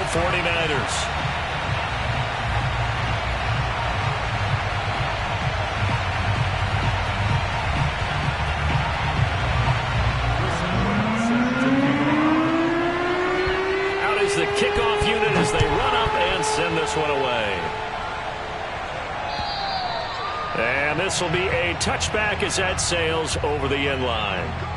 49ers. The kickoff unit as they run up and send this one away. And this will be a touchback as that sails over the end line.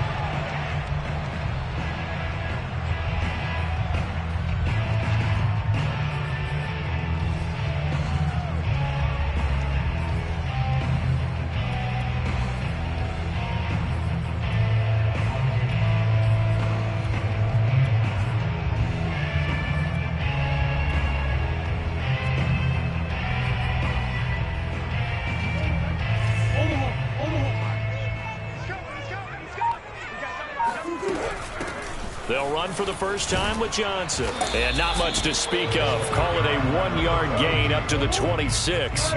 They'll run for the first time with Johnson. And not much to speak of. Call it a 1-yard gain up to the 26.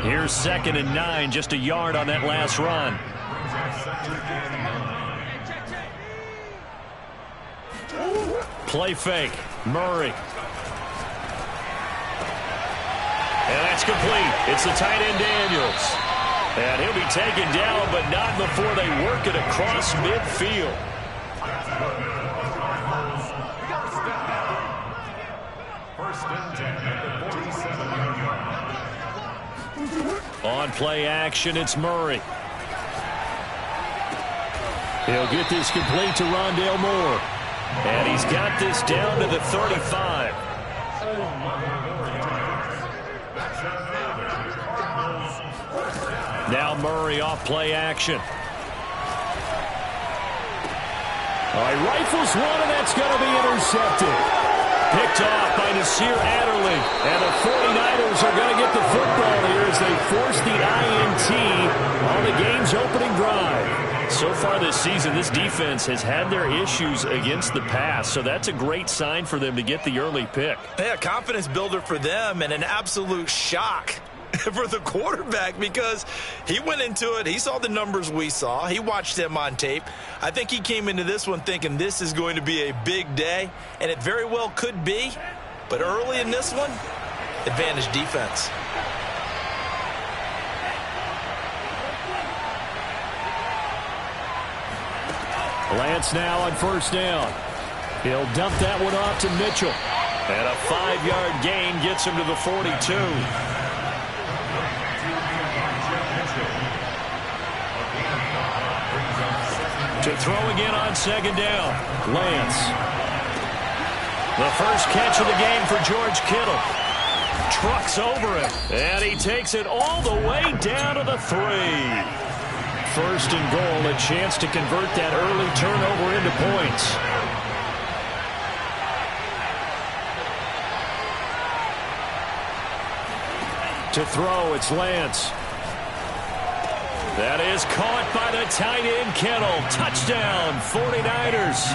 Here's 2nd and 9, just a yard on that last run. Play fake. Murray. And that's complete. It's the tight end Daniels. And he'll be taken down, but not before they work it across midfield. On play action, it's Murray. He'll get this complete to Rondale Moore. And he's got this down to the 35. Now Murray off play action. All right, rifles one, and that's going to be intercepted. Picked off by Nasir Adderley. And the 49ers are going to get the football here as they force the INT on the game's opening drive. So far this season, this defense has had their issues against the pass, so that's a great sign for them to get the early pick. Yeah, confidence builder for them and an absolute shock for the quarterback because he went into it. He saw the numbers we saw. He watched them on tape. I think he came into this one thinking this is going to be a big day, and it very well could be. But early in this one, advantage defense. Lance now on first down. He'll dump that one off to Mitchell. And a 5-yard gain gets him to the 42. To throw again on second down. Lance. The first catch of the game for George Kittle. Trucks over him. And he takes it all the way down to the 3. First and goal, a chance to convert that early turnover into points. To throw, it's Lance. That is caught by the tight end Kittle. Touchdown, 49ers.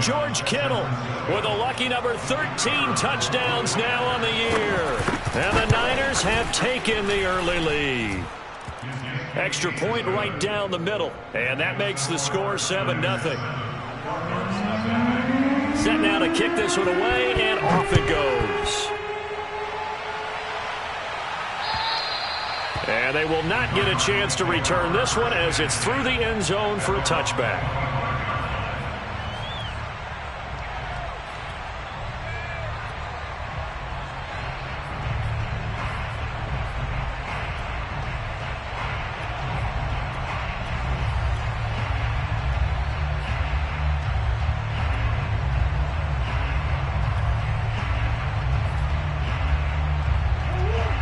George Kittle with a lucky number 13 touchdowns now on the year. And the Niners have taken the early lead. Extra point right down the middle. And that makes the score 7-0. Set now to kick this one away, and off it goes. And they will not get a chance to return this one as it's through the end zone for a touchback.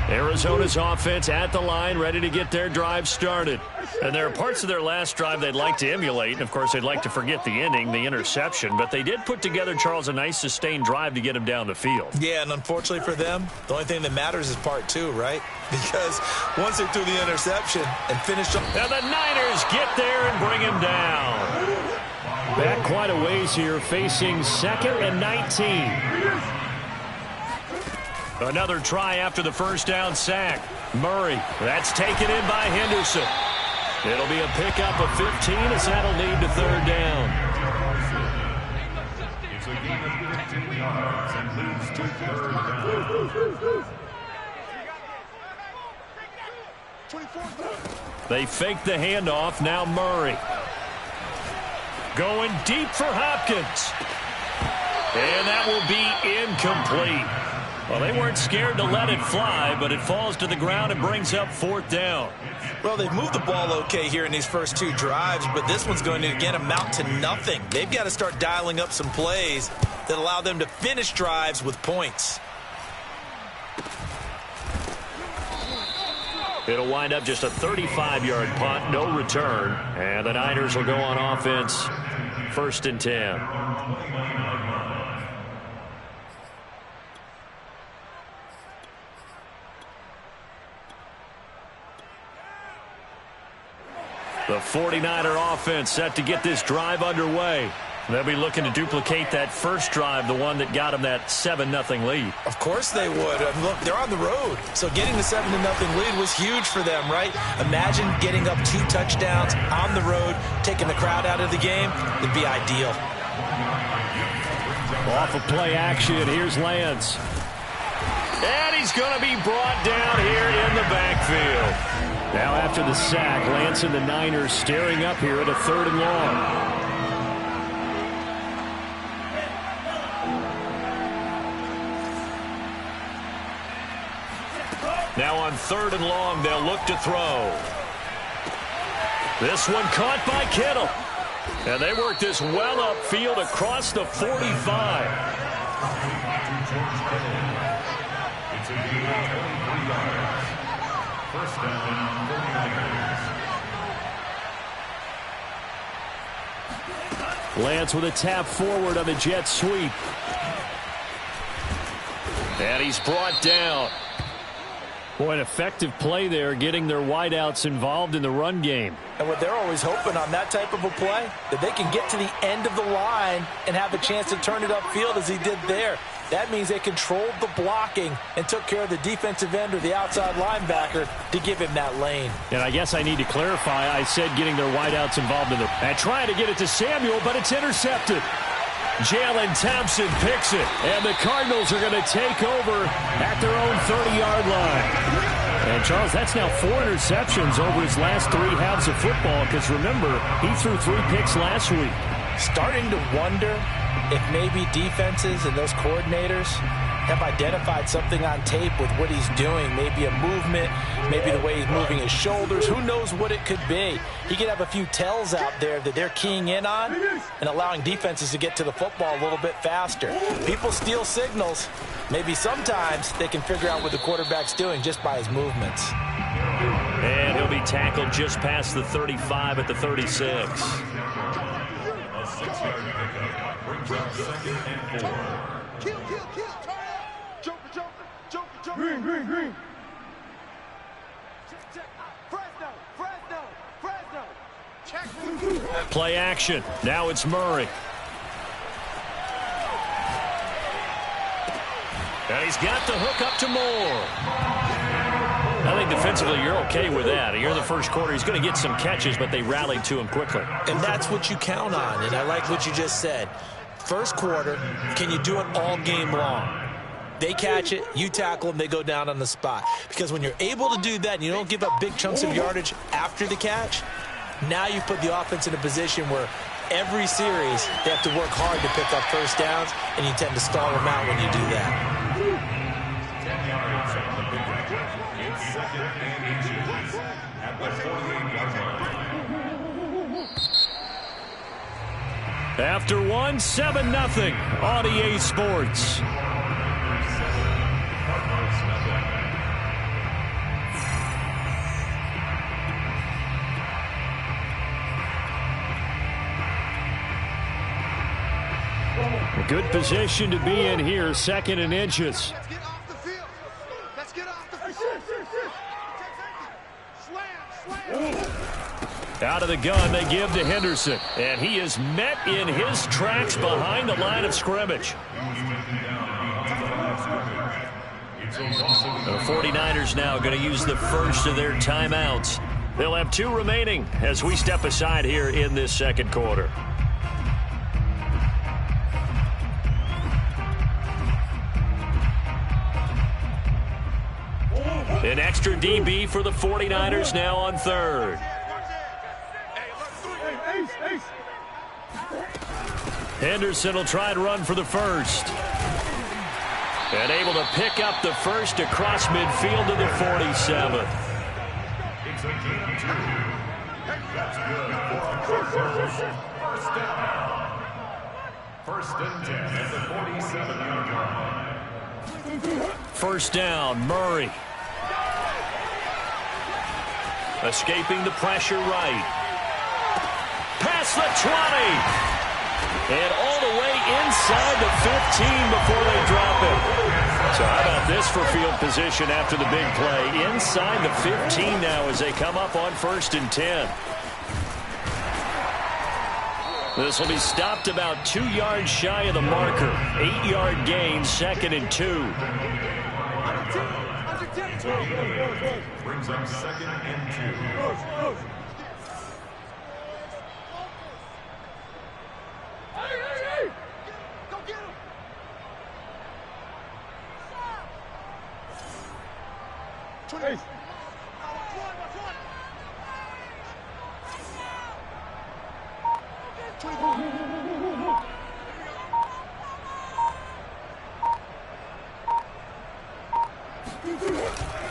Arizona's offense at the line, ready to get their drive started. And there are parts of their last drive they'd like to emulate. And, of course, they'd like to forget the ending, the interception. But they did put together, Charles, a nice sustained drive to get him down the field. Yeah, and unfortunately for them, the only thing that matters is part 2, right? Because once they threw the interception and finished up. And the Niners get there and bring him down. Back quite a ways here, facing 2nd and 19. Another try after the first down sack. Murray, that's taken in by Henderson. It'll be a pickup of 15 as that'll lead to 3rd down. 10 yards and moves to third down. They fake the handoff. Now Murray. Going deep for Hopkins. And that will be incomplete. Well, they weren't scared to let it fly, but it falls to the ground and brings up fourth down. Well, they've moved the ball okay here in these first two drives, but this one's going to, again, amount to nothing. They've got to start dialing up some plays that allow them to finish drives with points. It'll wind up just a 35-yard punt, no return. And the Niners will go on offense, 1st and 10. The 49er offense set to get this drive underway. They'll be looking to duplicate that first drive, the one that got them that 7-0 lead. Of course they would. Look, they're on the road. So getting the 7-0 lead was huge for them, right? Imagine getting up 2 touchdowns on the road, taking the crowd out of the game. It'd be ideal. Off of play action, here's Lance. And he's going to be brought down here in the backfield. Now after the sack, Lance and the Niners staring up here at a 3rd and long. Now on 3rd and long, they'll look to throw. This one caught by Kittle. And they work this well upfield across the 45. It's a gain of 23 yards. First down, 49ers. Lance with a tap forward on the jet sweep. And he's brought down. Boy, an effective play there, getting their wideouts involved in the run game. And what they're always hoping on that type of a play, that they can get to the end of the line and have a chance to turn it upfield as he did there. That means they controlled the blocking and took care of the defensive end or the outside linebacker to give him that lane. And I guess I need to clarify, I said getting their wideouts involved in the... And trying to get it to Samuel, but it's intercepted. Jalen Thompson picks it, and the Cardinals are going to take over at their own 30-yard line. And, Charles, that's now 4 interceptions over his last 3 halves of football, because, remember, he threw 3 picks last week. Starting to wonder if maybe defenses and those coordinators have identified something on tape with what he's doing. Maybe a movement, maybe the way he's moving his shoulders. Who knows what it could be? He could have a few tells out there that they're keying in on and allowing defenses to get to the football a little bit faster. People steal signals. Maybe sometimes they can figure out what the quarterback's doing just by his movements. And he'll be tackled just past the 35 at the 36. A 6-yard pickup brings up 2nd and 4. Kill, turn up. Joker. Green. Check. Fresno. Check. Play action. Now it's Murray. And he's got the hook up to Moore. I think defensively you're okay with that. Here in the first quarter, he's going to get some catches, but they rallied to him quickly. And that's what you count on, and I like what you just said. First quarter, can you do it all game long? They catch it, you tackle them, they go down on the spot. Because when you're able to do that and you don't give up big chunks of yardage after the catch, now you put the offense in a position where every series they have to work hard to pick up first downs, and you tend to stall them out when you do that. 10 yards on the pickup. It's 2nd and inches at the 48-yard line. After one, 7-0 on EA Sports. A good position to be in here, 2nd and inches. Let's get off the field. Slam. Out of the gun, they give to Henderson. And he is met in his tracks behind the line of scrimmage. The 49ers now going to use the first of their timeouts. They'll have 2 remaining as we step aside here in this second quarter. An extra DB for the 49ers now on third. Henderson will try and run for the first. And able to pick up the first across midfield to the 47th. It's a gain of 2. That's good for first down. First and 10 at the 47-yard line. First down, Murray. Escaping the pressure right. Past the 20. And all the way inside the 15 before they drop it. So how about this for field position after the big play? Inside the 15 now as they come up on first and 10. This will be stopped about 2 yards shy of the marker. 8-yard gain, second and 2. Brings up second and 2.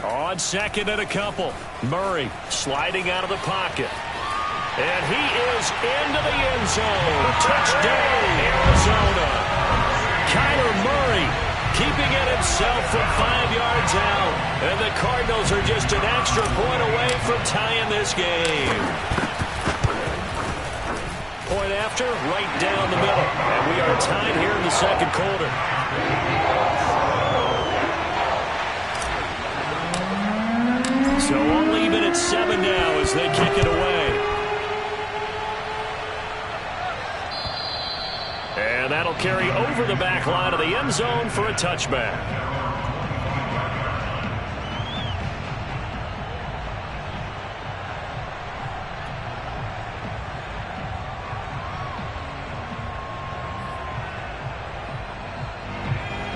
On second and a couple. Murray sliding out of the pocket. And he is into the end zone. Touchdown, Arizona. Kyler Murray keeping it himself from 5 yards out. And the Cardinals are just an extra point away from tying this game. Point after, right down the middle. And we are tied here in the second quarter. So all even at 7 now as they kick it away. And that'll carry over the back line of the end zone for a touchback.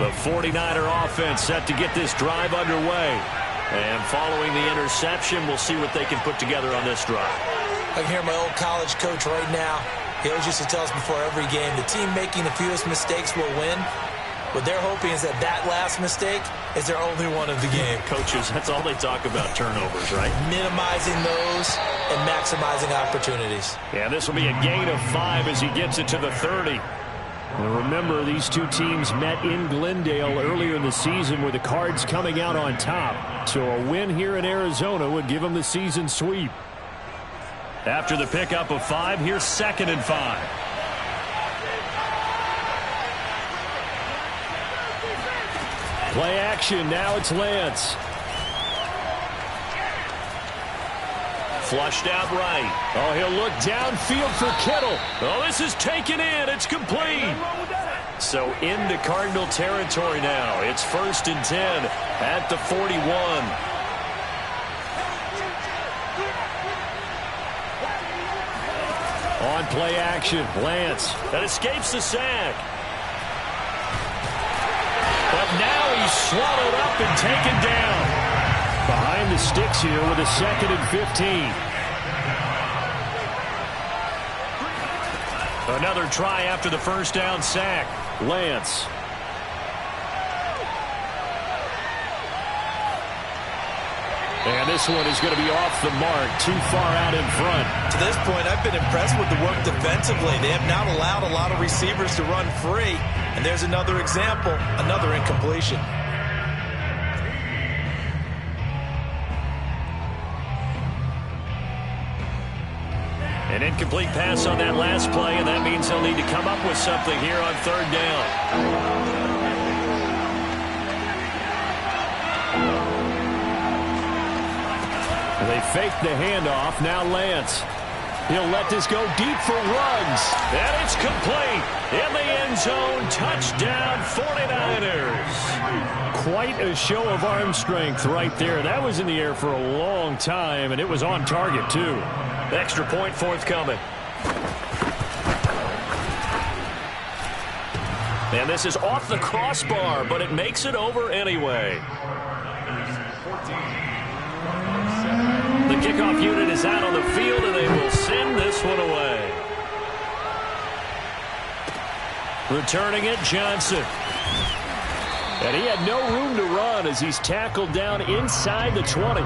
The 49er offense set to get this drive underway. And following the interception, we'll see what they can put together on this drive. I can hear my old college coach right now. He always used to tell us before every game, the team making the fewest mistakes will win. What they're hoping is that that last mistake is their only one of the game. Coaches, that's all they talk about, turnovers, right? Minimizing those and maximizing opportunities. Yeah, this will be a gain of 5 as he gets it to the 30. And remember, these two teams met in Glendale earlier in the season with the Cards coming out on top. So a win here in Arizona would give them the season sweep. After the pickup of 5, here's second and 5. Play action, now it's Lance. Flushed out right. Oh, he'll look downfield for Kittle. Oh, this is taken in. It's complete. So into Cardinal territory now. It's first and 10 at the 41. On play action, Lance. That escapes the sack. But now he's swallowed up and taken down. Behind the sticks here with a second and 15. Another try after the first down sack. Lance. And this one is going to be off the mark, too far out in front. To this point, I've been impressed with the work defensively. They have not allowed a lot of receivers to run free. And there's another example, another incompletion. An incomplete pass on that last play, and that means they'll need to come up with something here on third down. They faked the handoff. Now Lance. He'll let this go deep for Ruggs. And it's complete. In the end zone. Touchdown 49ers. Quite a show of arm strength right there. That was in the air for a long time, and it was on target, too. Extra point forthcoming. And this is off the crossbar, but it makes it over anyway. 14. The kickoff unit is out on the field, and they will send this one away. Returning it, Johnson. And he had no room to run as he's tackled down inside the 20.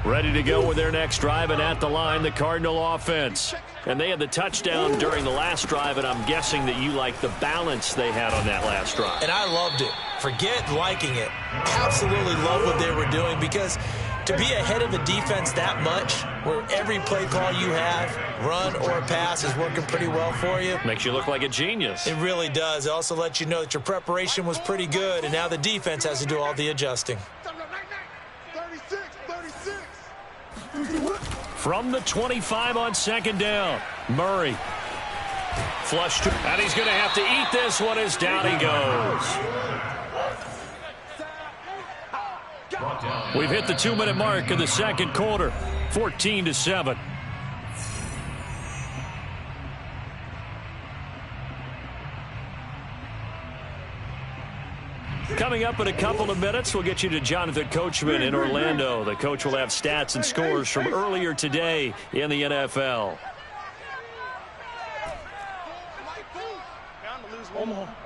Ready to go with their next drive, and at the line, the Cardinal offense. And they had the touchdown during the last drive, and I'm guessing that you like the balance they had on that last drive. And I loved it. Forget liking it. Absolutely love what they were doing, because to be ahead of a defense that much, where every play call you have, run or pass, is working pretty well for you. Makes you look like a genius. It really does. It also lets you know that your preparation was pretty good, and now the defense has to do all the adjusting. 36, 36. From the 25 on second down, Murray. Flush to, and he's going to have to eat this one as down he goes. We've hit the 2-minute mark of the second quarter, 14-7. Coming up in a couple of minutes, we'll get you to Jonathan Coachman in Orlando. The coach will have stats and scores from earlier today in the NFL. Omaha.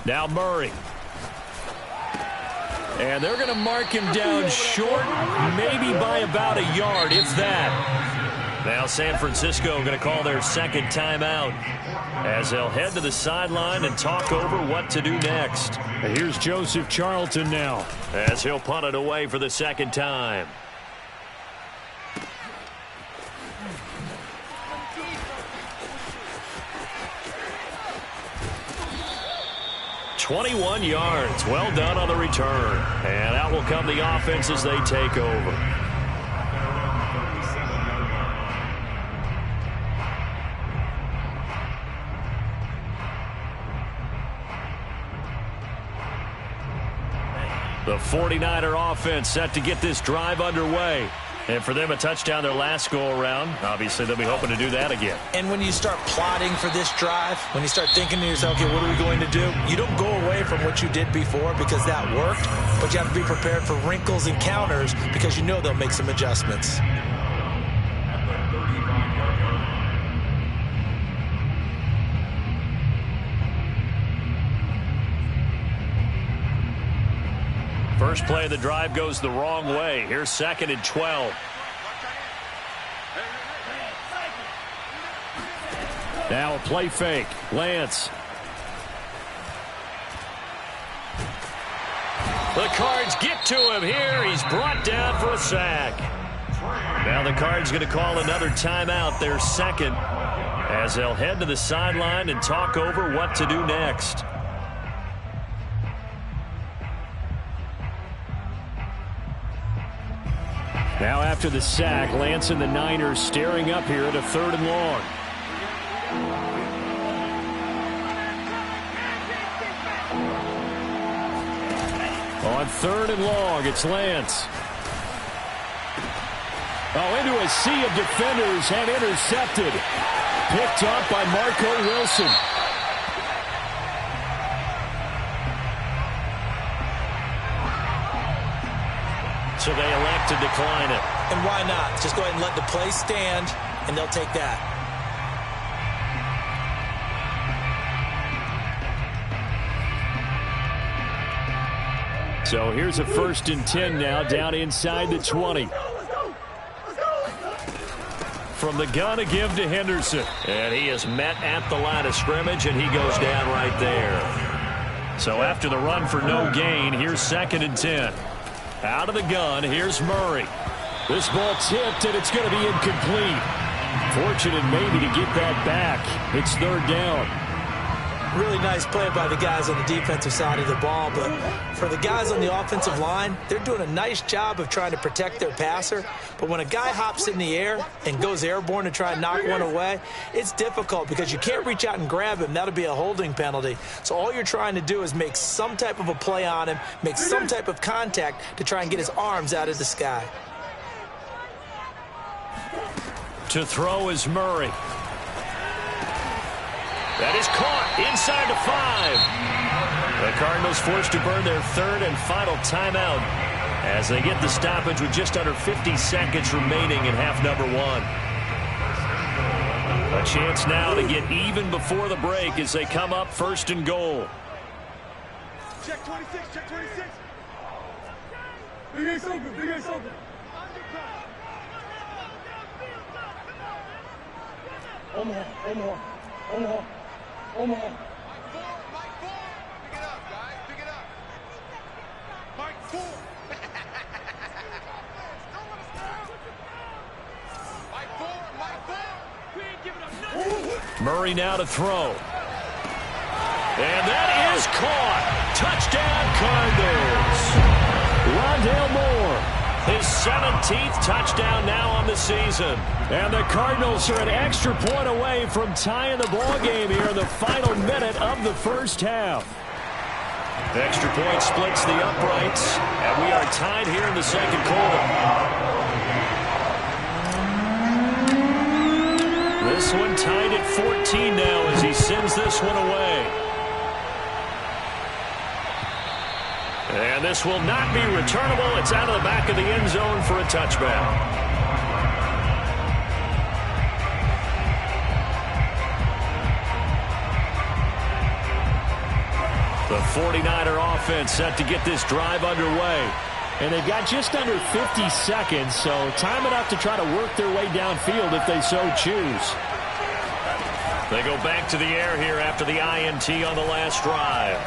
Now Murray. And they're going to mark him down short, maybe by about a yard, if that. Now San Francisco going to call their second timeout as they'll head to the sideline and talk over what to do next. Here's Joseph Charlton now as he'll punt it away for the second time. "21 yards. Well done on the return. And out will come the offense as they take over. The 49er offense set to get this drive underway. And for them, a touchdown their last go-around. Obviously, they'll be hoping to do that again. And when you start plotting for this drive, when you start thinking to yourself, okay, what are we going to do? You don't go away from what you did before because that worked, but you have to be prepared for wrinkles and counters because you know they'll make some adjustments. First play of the drive goes the wrong way. Here's 2nd and 12. Now a play fake. Lance. The Cards get to him here. He's brought down for a sack. Now the Cards going to call another timeout, their second, as they'll head to the sideline and talk over what to do next. Now after the sack, Lance and the Niners staring up here at a 3rd and long. On 3rd and long, it's Lance. Oh, into a sea of defenders and intercepted. Picked up by Marco Wilson. So they elect to decline it. And why not? Just go ahead and let the play stand, and they'll take that. So here's a 1st and 10 now, down inside the 20. From the gun, a give to Henderson. And he is met at the line of scrimmage, and he goes down right there. So after the run for no gain, here's 2nd and 10. Out of the gun, here's Murray. This ball tipped, and it's going to be incomplete. Fortunate maybe to get that back. It's 3rd down. Really nice play by the guys on the defensive side of the ball, but for the guys on the offensive line, they're doing a nice job of trying to protect their passer. But when a guy hops in the air and goes airborne to try and knock one away, it's difficult because you can't reach out and grab him. That'll be a holding penalty. So all you're trying to do is make some type of a play on him, make some type of contact to try and get his arms out of the sky. To throw is Murray. That is caught inside the 5. The Cardinals forced to burn their third and final timeout as they get the stoppage with just under 50 seconds remaining in half number 1. A chance now to get even before the break as they come up first and goal. Check 26, check 26. Big A's open, Big A's open. Omaha, Omaha, Omaha, Omaha. Mike 4. Pick it up, guys. Pick it up. Mike 4. Mike 4. Mike 4. We ain't giving up nothing. Murray now to throw. And that is caught. Touchdown, Cardinals. Rondale Moore, his 17th touchdown now on the season. And the Cardinals are an extra point away from tying the ball game here in the final minute of the first half. Extra point splits the uprights, and we are tied here in the second quarter. This one tied at 14 now as he sends this one away. And this will not be returnable. It's out of the back of the end zone for a touchback. The 49er offense set to get this drive underway. And they've got just under 50 seconds, so time enough to try to work their way downfield if they so choose. They go back to the air here after the INT on the last drive.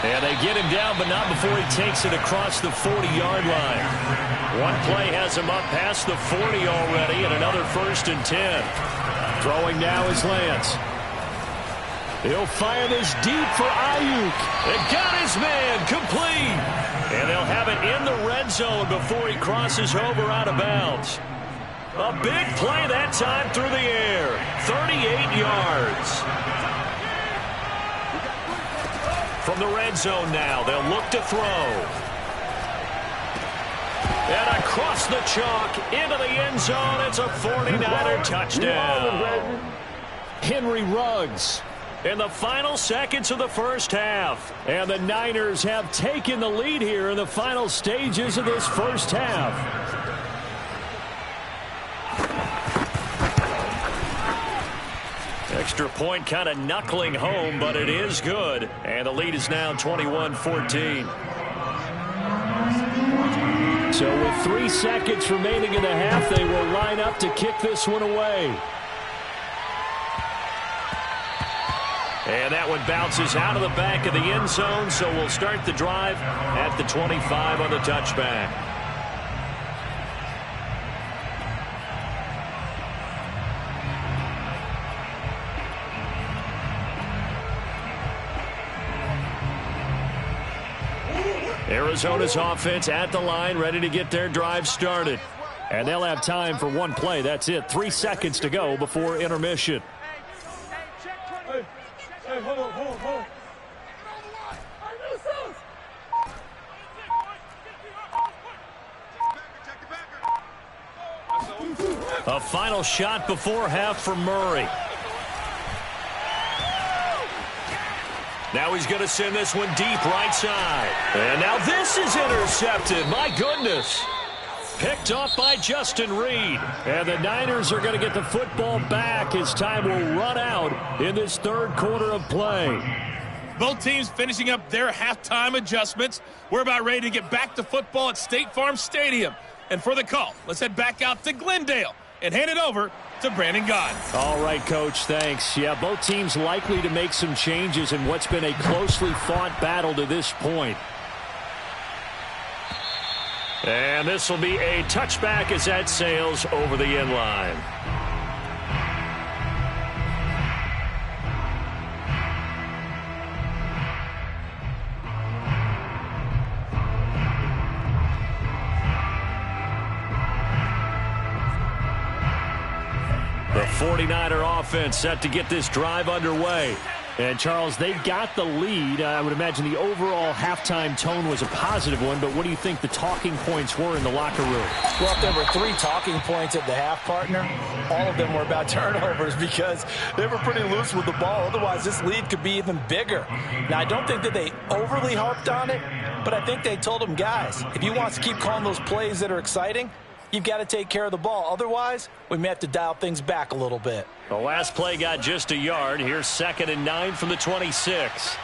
And they get him down, but not before he takes it across the 40-yard line. One play has him up past the 40 already, and another 1st and 10. Throwing now is Lance. He'll fire this deep for Ayuk. It got his man complete. And they'll have it in the red zone before he crosses over out of bounds. A big play that time through the air. 38 yards. From the red zone now, they'll look to throw. And across the chalk into the end zone, it's a 49er touchdown. Henry Ruggs in the final seconds of the first half. And the Niners have taken the lead here in the final stages of this first half. Extra point kind of knuckling home, but it is good. And the lead is now 21-14. So with 3 seconds remaining in the half, they will line up to kick this one away. And that one bounces out of the back of the end zone, so we'll start the drive at the 25 on the touchback. Arizona's offense at the line, ready to get their drive started. And they'll have time for one play. That's it. 3 seconds to go before intermission. Hey, hold on. A final shot before half for Murray. Now he's going to send this one deep right side. And now this is intercepted. My goodness. Picked off by Justin Reed. And the Niners are going to get the football back as time will run out in this third quarter of play. Both teams finishing up their halftime adjustments. We're about ready to get back to football at State Farm Stadium. And for the call, let's head back out to Glendale and hand it over to Brandon Gott. All right, Coach, thanks. Yeah, both teams likely to make some changes in what's been a closely fought battle to this point. And this will be a touchback as that sails over the end line. The 49er offense set to get this drive underway. And, Charles, they've got the lead. I would imagine the overall halftime tone was a positive one, but what do you think the talking points were in the locker room? Well, if there were 3 talking points at the half, partner, all of them were about turnovers because they were pretty loose with the ball. Otherwise, this lead could be even bigger. Now, I don't think that they overly harped on it, but I think they told them, guys, if you want to keep calling those plays that are exciting, you've got to take care of the ball. Otherwise, we may have to dial things back a little bit. The last play got just a yard. Here's 2nd and 9 from the 26.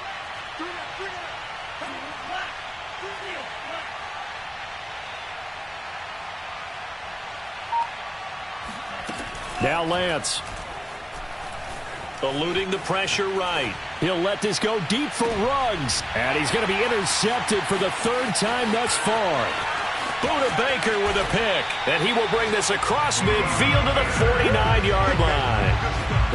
Now Lance. Eluding the pressure right. He'll let this go deep for Ruggs. And he's going to be intercepted for the 3rd time thus far. Buda Baker with a pick, and he will bring this across midfield to the 49-yard line.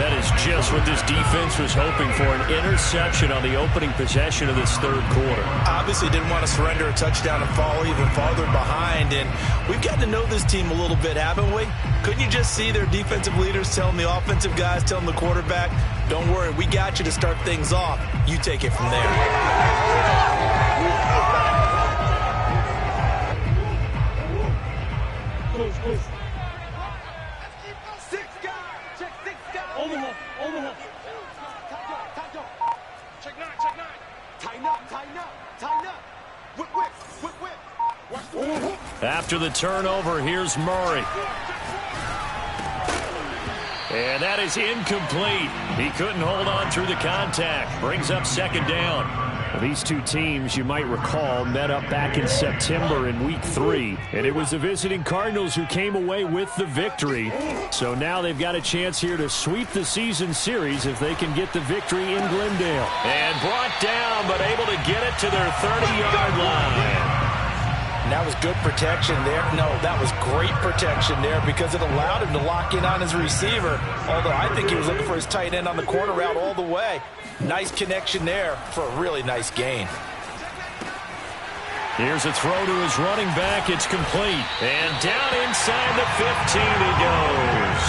That is just what this defense was hoping for, an interception on the opening possession of this 3rd quarter. Obviously didn't want to surrender a touchdown and fall even farther behind, and we've gotten to know this team a little bit, haven't we? Couldn't you just see their defensive leaders telling the offensive guys, telling the quarterback, don't worry, we got you to start things off. You take it from there. Close. 6 guys. Check 6 guys. Omaha. Check 9. Tighten up. Whip. Watch the After the turnover, here's Murray. And that is incomplete. He couldn't hold on through the contact. Brings up 2nd down. These two teams, you might recall, met up back in September in Week 3. And it was the visiting Cardinals who came away with the victory. So now they've got a chance here to sweep the season series if they can get the victory in Glendale. And brought down, but able to get it to their 30-yard line. And that was good protection there. No, that was great protection there because it allowed him to lock in on his receiver. Although I think he was looking for his tight end on the corner route all the way. Nice connection there for a really nice gain. Here's a throw to his running back. It's complete. And down inside the 15 he goes.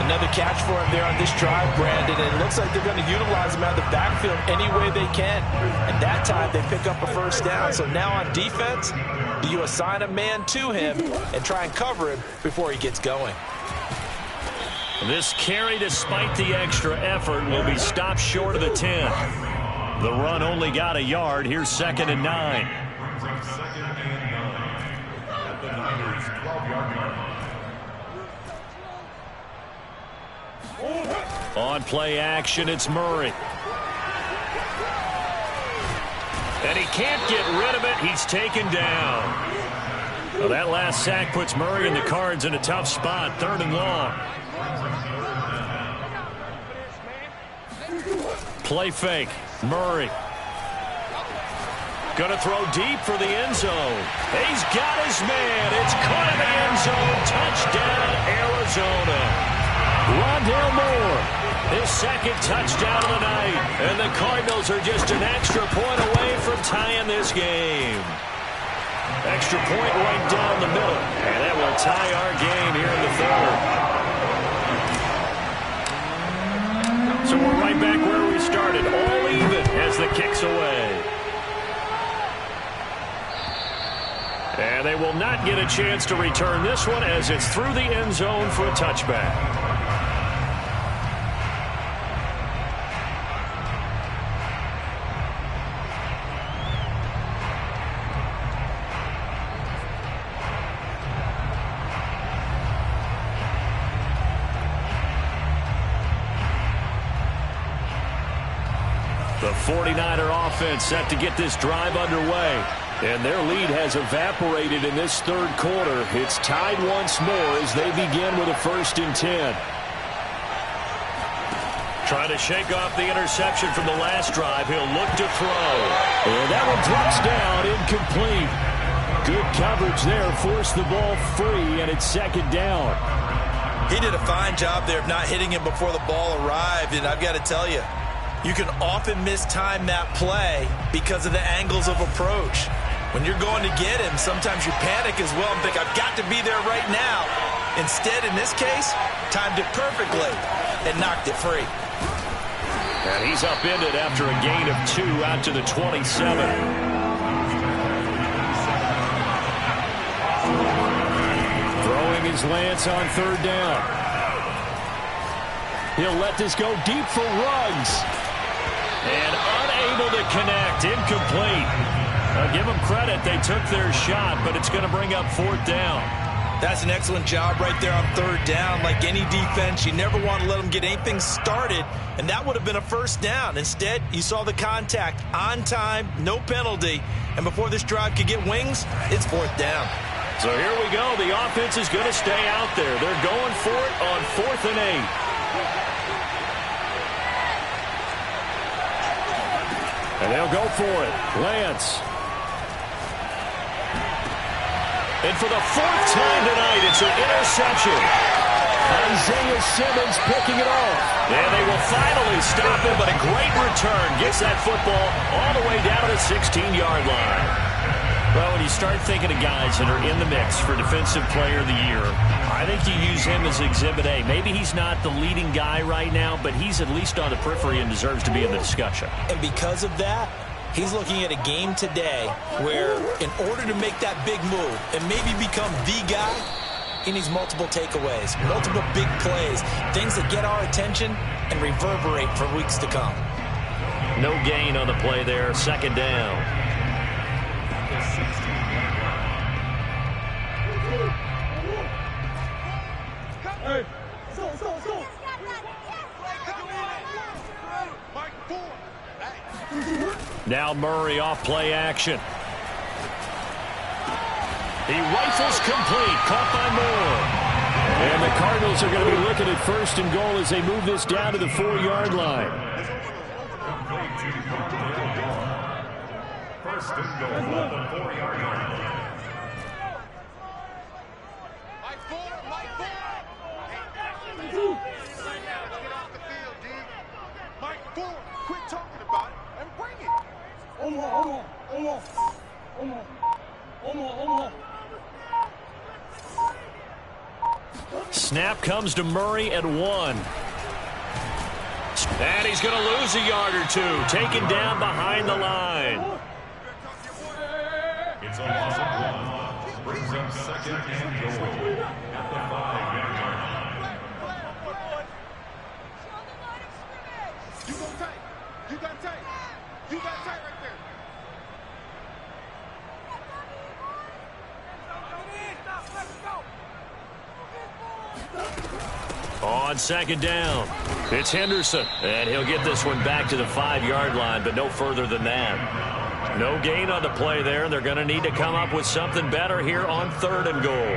Another catch for him there on this drive, Brandon, and it looks like they're going to utilize him out of the backfield any way they can. And that time they pick up a 1st down. So now on defense, do you assign a man to him and try and cover him before he gets going? This carry, despite the extra effort, will be stopped short of the 10. The run only got a yard. Here's 2nd and 9. At the Niners' 12-yard line. On play action, it's Murray. And he can't get rid of it. He's taken down. Well, that last sack puts Murray and the Cards in a tough spot. 3rd and long. Play fake. Murray. Going to throw deep for the end zone. He's got his man. It's caught in the end zone. Touchdown, Arizona. Rondale Moore, his 2nd touchdown of the night. And the Cardinals are just an extra point away from tying this game. Extra point right down the middle. And that will tie our game here in the 3rd. So we're right back where we started, all even as the kick's away. And they will not get a chance to return this one as it's through the end zone for a touchback. The 49er offense set to get this drive underway. And their lead has evaporated in this 3rd quarter. It's tied once more as they begin with a 1st and 10. Trying to shake off the interception from the last drive. He'll look to throw. And that one drops down, incomplete. Good coverage there. Forced the ball free, and it's 2nd down. He did a fine job there of not hitting him before the ball arrived, and I've got to tell you, you can often mistime that play because of the angles of approach. When you're going to get him, sometimes you panic as well and think, I've got to be there right now. Instead, in this case, timed it perfectly and knocked it free. And he's upended after a gain of 2 out to the 27. Throwing his Lance on 3rd down. He'll let this go deep for Ruggs. And unable to connect. Incomplete. I'll give them credit. They took their shot, but it's going to bring up 4th down. That's an excellent job right there on 3rd down. Like any defense, you never want to let them get anything started, and that would have been a 1st down. Instead, you saw the contact on time, no penalty, and before this drive could get wings, it's 4th down. So here we go. The offense is going to stay out there. They're going for it on 4th and 8. And they'll go for it. Lance. And for the 4th time tonight, it's an interception. Isaiah Simmons picking it off. And they will finally stop him, but a great return. Gets that football all the way down to the 16-yard line. Well, when you start thinking of guys that are in the mix for Defensive Player of the Year, I think you use him as Exhibit A. Maybe he's not the leading guy right now, but he's at least on the periphery and deserves to be in the discussion. And because of that, he's looking at a game today where in order to make that big move and maybe become the guy, he needs multiple takeaways, multiple big plays, things that get our attention and reverberate for weeks to come. No gain on the play there. 2nd down. Hey, so. Now Murray off play action. He rifles complete. Caught by Moore. And the Cardinals are going to be looking at 1st and goal as they move this down to the 4-yard line. 1st and goal at the 4-yard line. Snap comes to Murray at 1. And he's going to lose a yard or 2. Taken down behind the line. It's a loss of 1. Brings up 2nd and goal at the 5-yard line. You go tight. You got tight. You got tight right there. On 2nd down, it's Henderson. And he'll get this one back to the 5-yard line, but no further than that. No gain on the play there, and they're going to need to come up with something better here on 3rd and goal.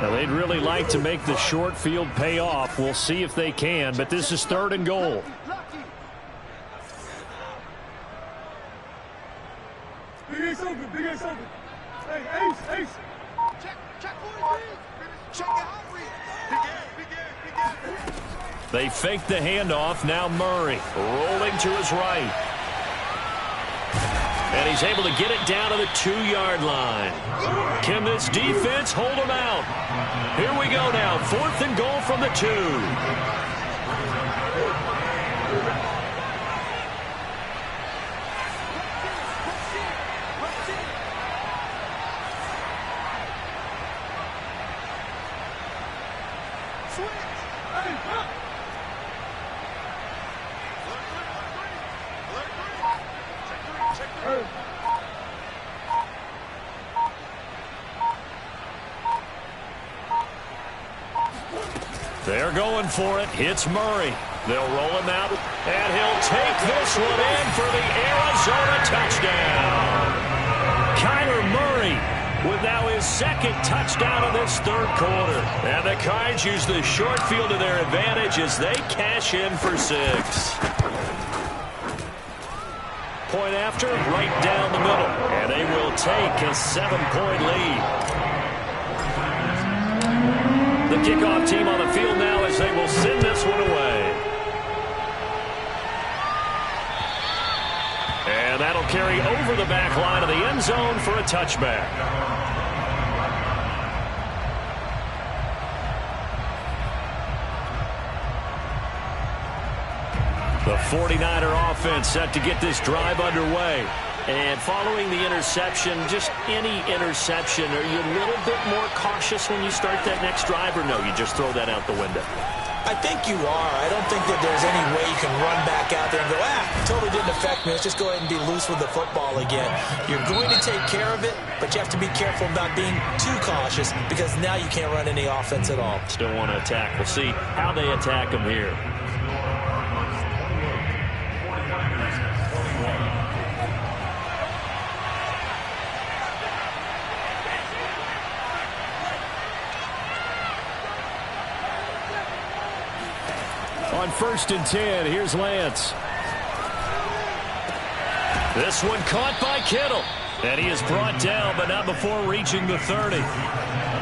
Now, they'd really like to make the short field pay off. We'll see if they can, but this is 3rd and goal. Big Ace open, Big Ace open. Hey, Ace. Check for it, check it out. They fake the handoff. Now Murray rolling to his right. And he's able to get it down to the 2-yard line. Can this defense hold him out? Here we go now. 4th and goal from the 2. They're going for it. Hits Murray. They'll roll him out, and he'll take this one in for the Arizona touchdown. Kyler Murray with now his 2nd touchdown of this 3rd quarter. And the Cards use the short field to their advantage as they cash in for 6. Point after, right down the middle. And they will take a 7-point lead. The kickoff team on the field now as they will send this one away. And that'll carry over the back line of the end zone for a touchback. The 49er offense set to get this drive underway. And following the interception, just any interception, are you a little bit more cautious when you start that next drive, or no, you just throw that out the window? I think you are. I don't think that there's any way you can run back out there and go, totally didn't affect me. Let's just go ahead and be loose with the football again. You're going to take care of it, but you have to be careful about being too cautious because now you can't run any offense at all. Still want to attack. We'll see how they attack them here. On 1st and 10, here's Lance. This one caught by Kittle. And he is brought down, but not before reaching the 30.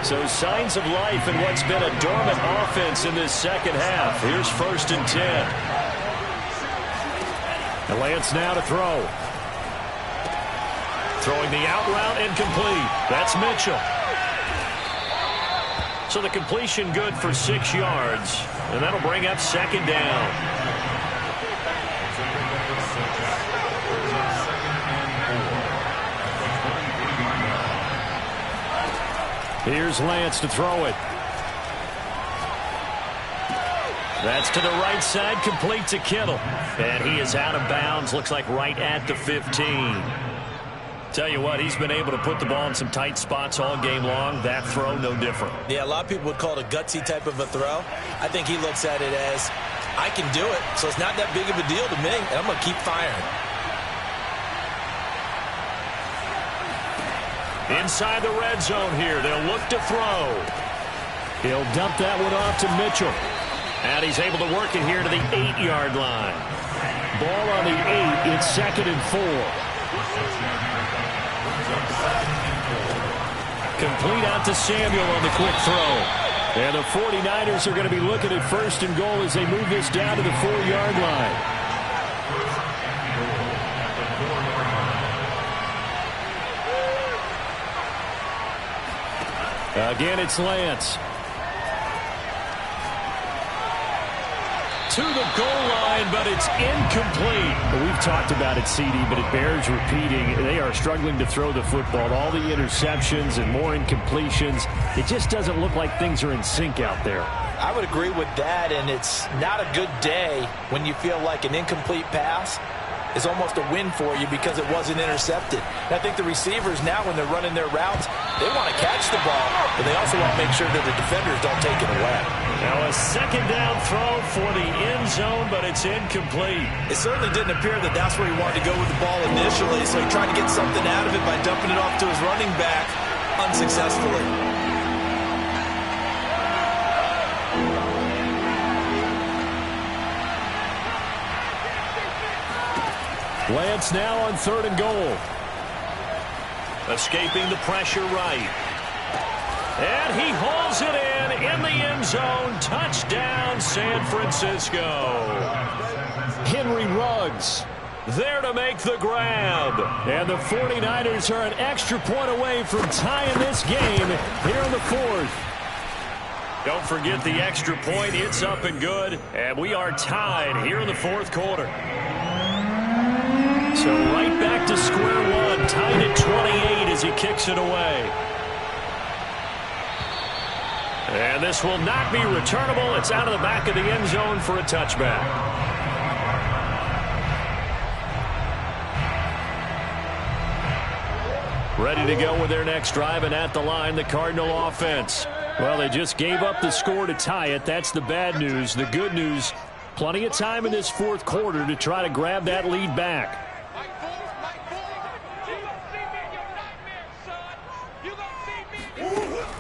So signs of life in what's been a dormant offense in this second half. Here's 1st and 10. And Lance now to throw. Throwing the out route incomplete. That's Mitchell. So the completion good for 6 yards. And that'll bring up 2nd down. Here's Lance to throw it. That's to the right side, complete to Kittle. And he is out of bounds, looks like right at the 15. Tell you what, he's been able to put the ball in some tight spots all game long. That throw, no different. Yeah, a lot of people would call it a gutsy type of a throw. I think he looks at it as, I can do it, so it's not that big of a deal to me, and I'm going to keep firing. Inside the red zone here, they'll look to throw. He'll dump that one off to Mitchell. And he's able to work it here to the 8-yard line. Ball on the 8, it's 2nd and 4. Complete out to Samuel on the quick throw. And the 49ers are going to be looking at 1st and goal as they move this down to the 4-yard line. Again, it's Lance. To the goal line, but it's incomplete. We've talked about it, CD, but it bears repeating. They are struggling to throw the football. All the interceptions and more incompletions. It just doesn't look like things are in sync out there. I would agree with that, and it's not a good day when you feel like an incomplete pass is almost a win for you because it wasn't intercepted. And I think the receivers now, when they're running their routes, they want to catch the ball, but they also want to make sure that the defenders don't take it away. Now a 2nd down throw for the end zone, but it's incomplete. It certainly didn't appear that that's where he wanted to go with the ball initially, so he tried to get something out of it by dumping it off to his running back unsuccessfully. Lance now on 3rd and goal. Escaping the pressure right. And he hauls it in the end zone. Touchdown, San Francisco. Henry Ruggs there to make the grab. And the 49ers are an extra point away from tying this game here in the 4th. Don't forget the extra point. It's up and good. And we are tied here in the 4th quarter. So right back to square one, tied at 28 as he kicks it away. And this will not be returnable. It's out of the back of the end zone for a touchback. Ready to go with their next drive, and at the line, the Cardinal offense. Well, they just gave up the score to tie it. That's the bad news. The good news, plenty of time in this 4th quarter to try to grab that lead back.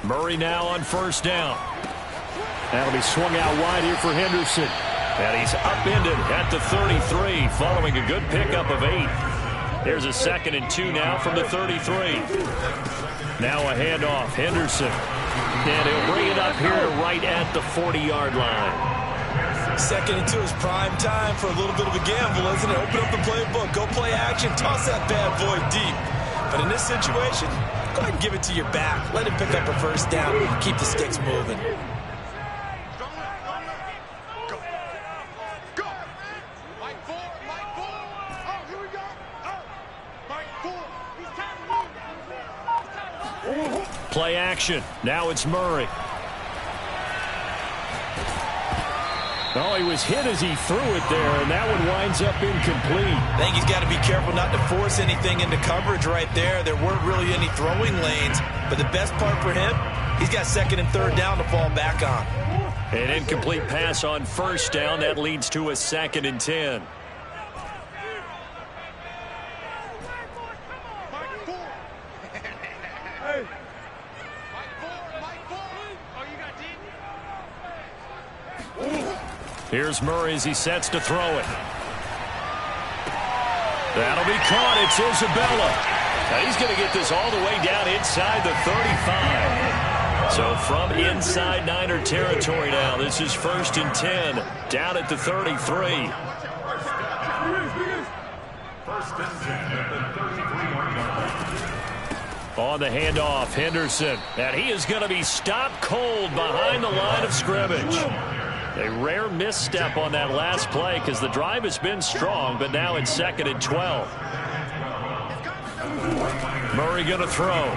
Murray now on 1st down. That'll be swung out wide here for Henderson. And he's upended at the 33 following a good pickup of 8. Here's a 2nd and 2 now from the 33. Now a handoff. Henderson. And he'll bring it up here to right at the 40-yard line. 2nd and 2 is prime time for a little bit of a gamble, isn't it? Open up the playbook. Go play action. Toss that bad boy deep. But in this situation, go ahead and give it to your back. Let him pick up a 1st down. Keep the sticks moving. Play action. Now it's Murray. Oh, he was hit as he threw it there, and that one winds up incomplete. I think he's got to be careful not to force anything into coverage right there. There weren't really any throwing lanes, but the best part for him, he's got second and third down to fall back on. An incomplete pass on first down. That leads to a 2nd and 10. Here's Murray as he sets to throw it. That'll be caught. It's Isabella. Now he's going to get this all the way down inside the 35. So from inside Niner territory now, this is 1st and 10, down at the 33. First and 10 at the 33-yard line. On the handoff, Henderson. And he is going to be stopped cold behind the line of scrimmage. A rare misstep on that last play because the drive has been strong, but now it's 2nd and 12. Murray going to throw.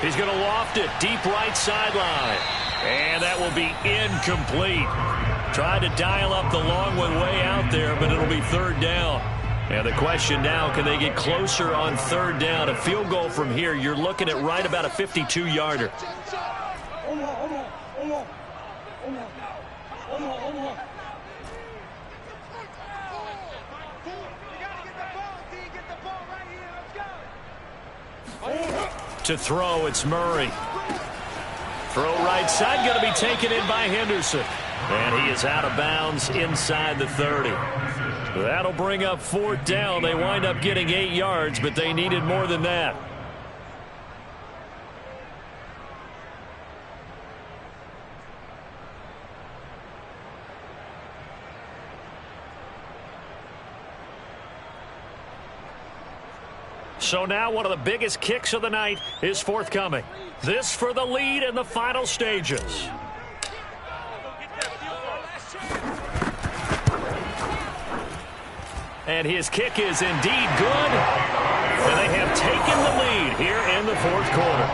He's going to loft it deep right sideline. And that will be incomplete. Tried to dial up the long one way out there, but it'll be 3rd down. And the question now, can they get closer on 3rd down? A field goal from here, you're looking at right about a 52-yarder. To throw, it's Murray. Throw right side, going to be taken in by Henderson. And he is out of bounds inside the 30. That'll bring up 4th down. They wind up getting 8 yards, but they needed more than that. So now one of the biggest kicks of the night is forthcoming. This for the lead in the final stages. And his kick is indeed good. And they have taken the lead here in the 4th quarter.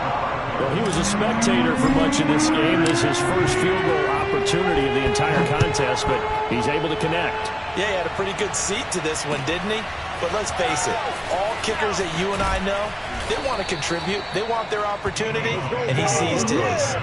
Well, he was a spectator for much of this game. This is his first field goal opportunity of the entire contest, but he's able to connect. Yeah, he had a pretty good seat to this one, didn't he? But let's face it, all kickers that you and I know, they want to contribute. They want their opportunity, and he seized his.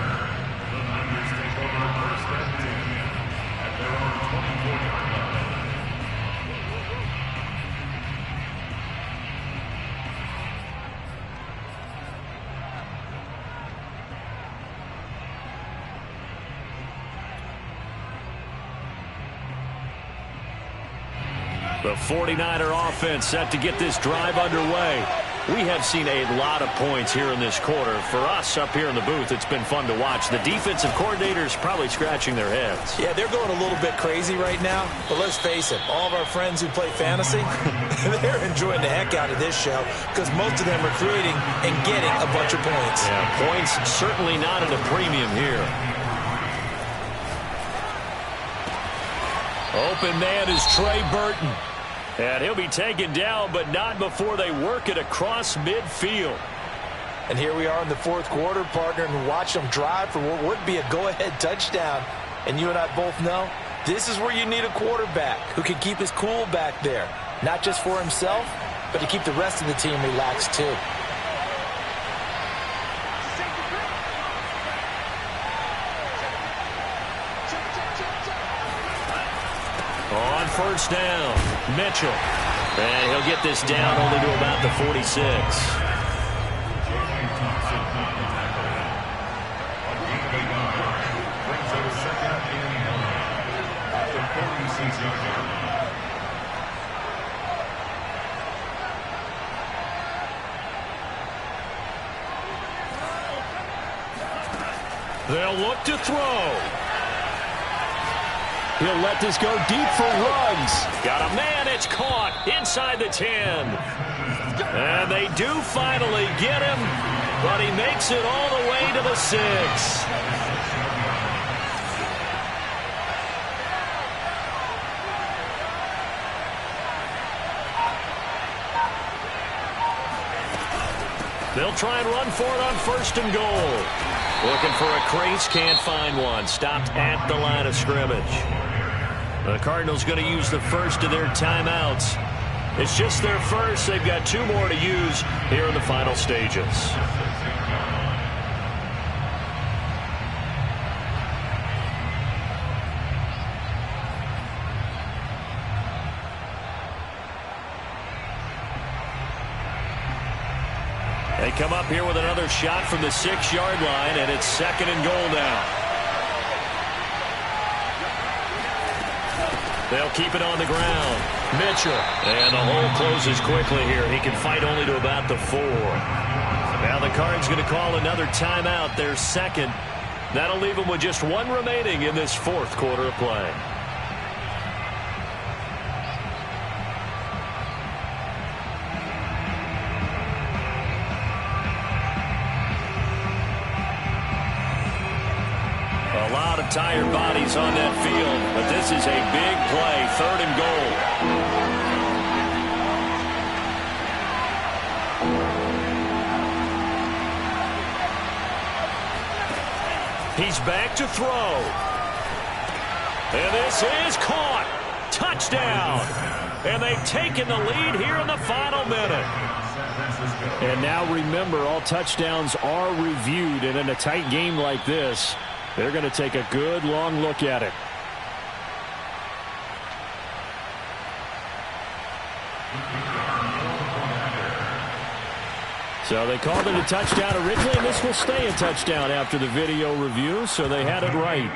The 49er offense set to get this drive underway. We have seen a lot of points here in this quarter. For us up here in the booth, it's been fun to watch. The defensive coordinators probably scratching their heads. Yeah, they're going a little bit crazy right now. But let's face it, all of our friends who play fantasy, they're enjoying the heck out of this show because most of them are creating and getting a bunch of points. Yeah, points certainly not at a premium here. Open man is Trey Burton. And he'll be taken down, but not before they work it across midfield. And here we are in the 4th quarter, partner, and watch them drive for what would be a go-ahead touchdown. And you and I both know this is where you need a quarterback who can keep his cool back there. Not just for himself, but to keep the rest of the team relaxed too. On 1st down, Mitchell. And he'll get this down only to about the 46. They'll look to throw. He'll let this go deep for Ruggs. Got a man, it's caught inside the 10. And they do finally get him, but he makes it all the way to the 6. They'll try and run for it on 1st and goal. Looking for a crease, can't find one. Stopped at the line of scrimmage. The Cardinals going to use the first of their timeouts. It's just their first. They've got 2 more to use here in the final stages. They come up here with another shot from the 6-yard line, and it's 2nd and goal now. They'll keep it on the ground. Mitchell. And the hole closes quickly here. He can fight only to about the 4. Now the Cards going to call another timeout, their 2nd. That'll leave them with just 1 remaining in this 4th quarter of play. A lot of tired bodies on that field, but this is a big play, 3rd and goal. He's back to throw. And this is caught. Touchdown. And they've taken the lead here in the final minute. And now remember, all touchdowns are reviewed, and in a tight game like this, they're going to take a good long look at it. So they called it a touchdown originally, and this will stay a touchdown after the video review, so they had it right.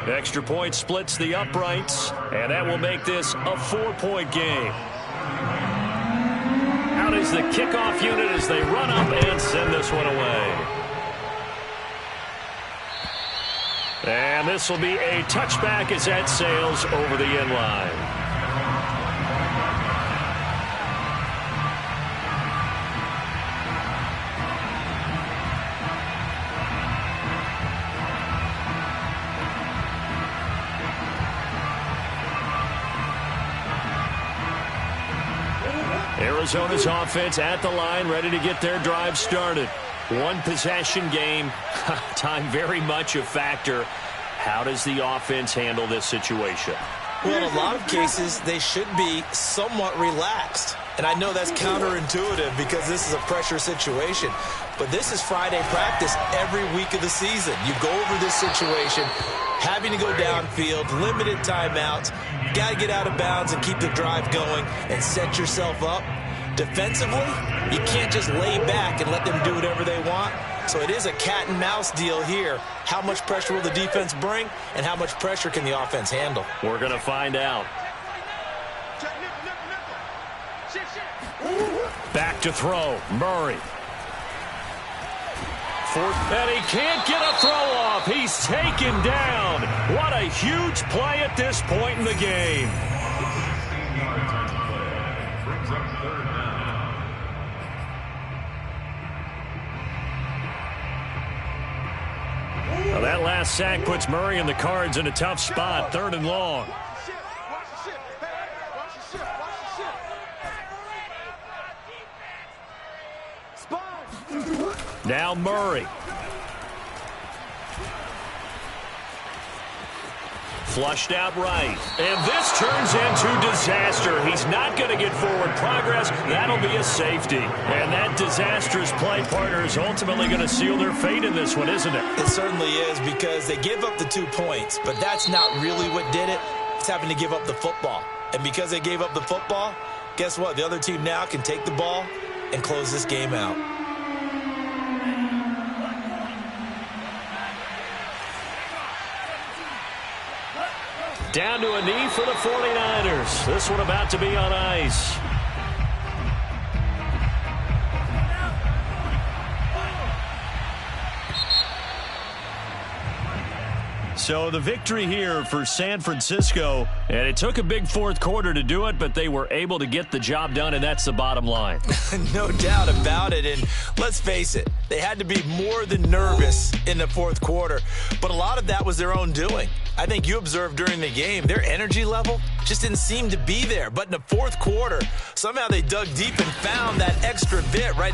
Extra point splits the uprights, and that will make this a 4-point game. Out is the kickoff unit as they run up and send this one away. And this will be a touchback as that sails over the end line. Arizona's offense at the line, ready to get their drive started. 1-possession game. Time very much a factor. How does the offense handle this situation? Well, in a lot of cases, they should be somewhat relaxed. And I know that's counterintuitive because this is a pressure situation. But this is Friday practice every week of the season. You go over this situation, having to go downfield, limited timeouts, got to get out of bounds and keep the drive going and set yourself up. Defensively, you can't just lay back and let them do whatever they want. So it is a cat and mouse deal here. How much pressure will the defense bring, and how much pressure can the offense handle? We're going to find out. Back to throw, Murray. And he can't get a throw off. He's taken down. What a huge play at this point in the game. Well, that last sack puts Murray and the Cards in a tough spot, 3rd and long. Now Murray. Flushed out right. And this turns into disaster. He's not going to get forward progress. That'll be a safety. And that disastrous play, partner, is ultimately going to seal their fate in this one, isn't it? It certainly is, because they give up the 2 points, but that's not really what did it. It's having to give up the football. And because they gave up the football, guess what? The other team now can take the ball and close this game out. Down to a knee for the 49ers. This one about to be on ice. So the victory here for San Francisco, and it took a big 4th quarter to do it, but they were able to get the job done, and that's the bottom line. No doubt about it, and let's face it, they had to be more than nervous in the 4th quarter, but a lot of that was their own doing. I think you observed during the game, their energy level just didn't seem to be there, but in the 4th quarter, somehow they dug deep and found that extra bit, right?